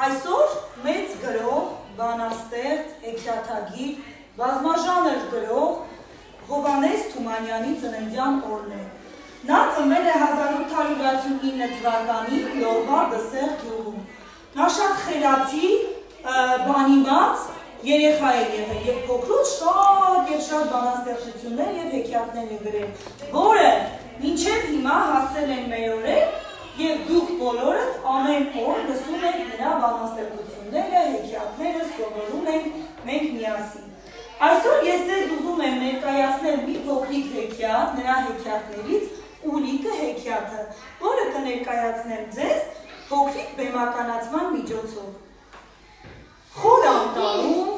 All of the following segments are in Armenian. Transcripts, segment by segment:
Այսօր մեծ գրող, բանաստեղծ, հեքիաթագիր, բազմաժանր գրող Հովհաննես Թումանյանի ծննդյան օրն է։ Նա ծնվել է 1869 թվականին Լորվար Դսեղ գյուղում։ Նա շատ խելացի, բանիմաց երեխա է եղել եւ փոքրուց շատ բանաստեղծություններ եւ հեքիաթներ է գրել, որը մինչեւ հիմա հասել են մեր օրեր եւ դուք բոլորը ամեն օր լսում եք նրա բանաստեղծությունները, հեքիաթները, սովորում ենք մենք միասին։ Այսօր ես ձեզ ուզում եմ ներկայացնել մի փոքրիկ հեքիաթ նրա հեքիաթներից Ուլիկը հեքիաթը, որը կներկայացնեմ ձեզ փոքրիկ բեմականացման միջոցով։ Խոր անտառում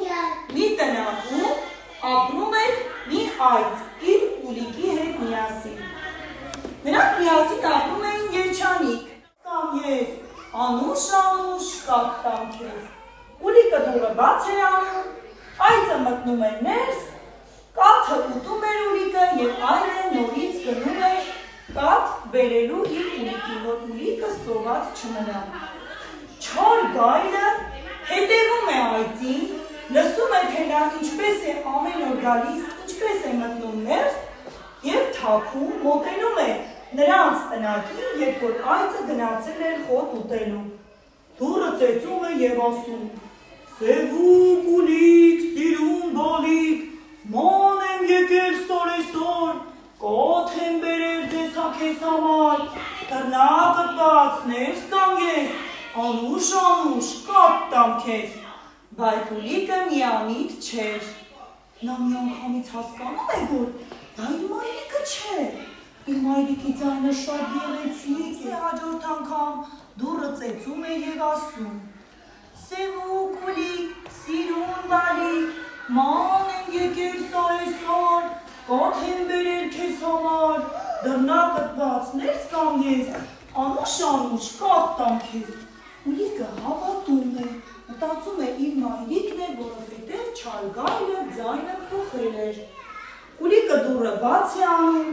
մի տնակում ապրում էր մի այծ իր Ուլիկի հետ միասին։ Նրանք միասին ապրում էին երջանիկ, կամ ես անուշ կապտամ քեզ։ Ուլիկը դուռը բաց էր անում, այծը մտնում էր ներս, կաթը ուտում էր Ուլիկը եւ այծը նորից գնում էր կաթ բերելու իր Ուլիկին, որ Ուլիկը սոված չմնա։ Չար գայլը հետևում է այծին, լսում է թե նա ինչպես է ամեն օր գալիս, ինչպես է մտնում ներս եւ թափում մոտենում է նրանց տնակին, երբ որ այծը գնացել էր խոտ ուտելու։ Դուռը ծեծում է եւ ասում. «Սևուկ Ուլիկ, սիրուն բալիկ, ման եմ եկել սորեսոր, կոթ եմ բերել ձեզ քեզ համար, դռնակը բաց, ներս կամ ես, անուշ կաթ տամ քեզ»։ Բայց Ուլիկը միամիտ չէր։ Նա մի անգամից հասկանում է, որ դա իր մայրիկը չէ։ Իր մայրիկի ձայնը շատ գեղեցիկ է, հաջորդ անգամ դուռը ծեծում է եւ ասում. «Սևուկ Ուլիկ, սիրուն բալիկ, ման եմ եկել սարեսար, կաթ եմ բերել քեզ համար, դռնակը բաց, ներս կամ ես, անուշ կաթ տամ քեզ»։ Ուլիկը հավատում է, մտածում է իր մայրիկն է, որովհետև չար գայլը ձայնը փոխել էր։ Ուլիկը դուռը բաց է անում,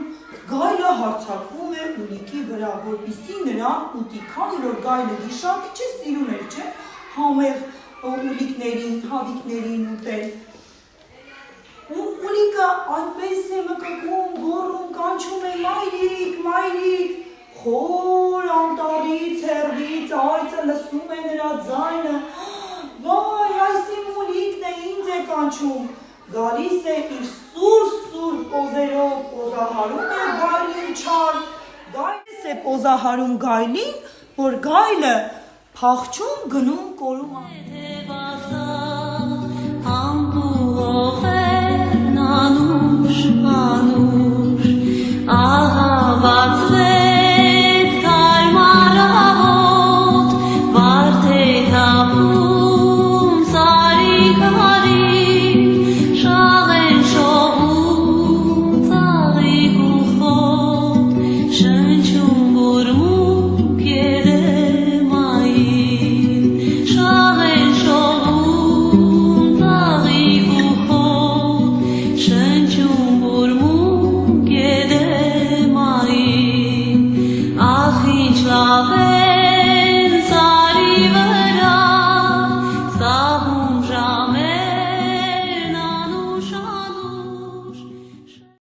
գայլը հարձակվում է Ուլիկի վրա, որպեսզի նրան ուտի, քանի որ գայլը գիշատի չէ, սիրում էր, չէ, համեղ ուլիկներին, հավիկներին ուտել։ Ուլիկը այնպես է մկկում, գոռում, կանչում է մայրիկ, խոր անտառից հեռվից այծը լսում է նրա ձայնը, վայ, այս իմ Ուլիկն է, ինձ է կանչում, գալիս է իր սուր պոզերով, պոզահարում է գայլին չար, գայլս է պոզահարում գայլին, որ գայլը փախչում գնում կորում անում։